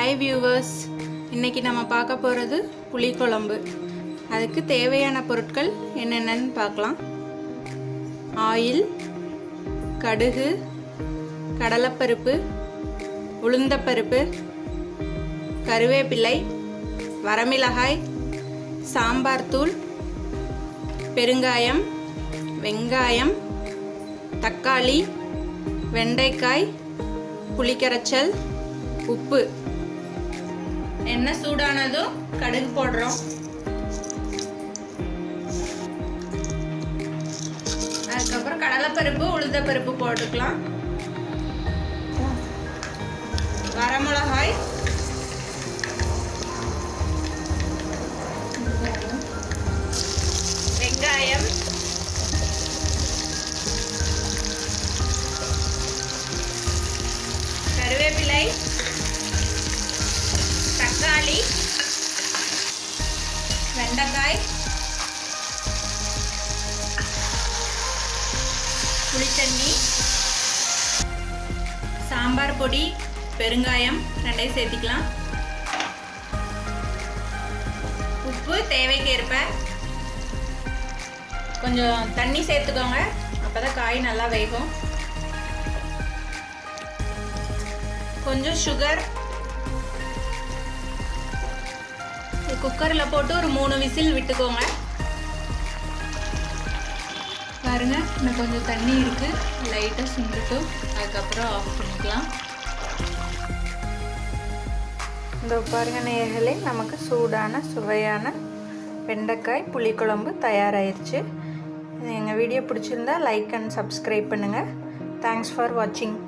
Hi viewers, இன்றைக்கி நம்ம பார்க்க போகிறது புளிக்குழம்பு. அதுக்கு தேவையான பொருட்கள் என்னென்னு பார்க்கலாம். ஆயில், கடுகு, கடலைப்பருப்பு, உளுந்தப்பருப்பு, கருவேப்பிலை, வரமிளகாய், சாம்பார் தூள், பெருங்காயம், வெங்காயம், தக்காளி, வெண்டைக்காய், புளிக்கரைச்சல், உப்பு. எண்ணெய் சூடானதும் கடுகு போடுறோம். அதுக்கப்புறம் கடலைப்பருப்பு, உளுந்தப்பருப்பு போட்டுக்கலாம். வரமிளகாய், வெங்காயம், கருவேப்பிலை, தக்காளி, வெண்டைக்காய், புளித்தண்ணி, சாம்பார் பொடி, பெருங்காயம் ரெண்டையும் சேர்த்திக்கலாம். உப்பு தேவைக்கேற்ப. கொஞ்சம் தண்ணி சேர்த்துக்கோங்க, அப்போதான் காய் நல்லா வேகும். கொஞ்சம் சுகர். குக்கரில் போட்டு ஒரு 3 விசில் விட்டுக்கோங்க. பாருங்க, இன்னும் கொஞ்சம் தண்ணி இருக்குது, லைட்டாக சுண்டிட்டும். அதுக்கப்புறம் ஆஃப் பண்ணிக்கலாம். இந்த பாருங்க நேயர்களே, நமக்கு சூடான சுவையான வெண்டைக்காய் புளிக்குழம்பு தயாராகிருச்சு. எங்கள் வீடியோ பிடிச்சிருந்தா லைக் அண்ட் சப்ஸ்கிரைப் பண்ணுங்கள். தேங்க்ஸ் ஃபார் வாட்சிங்.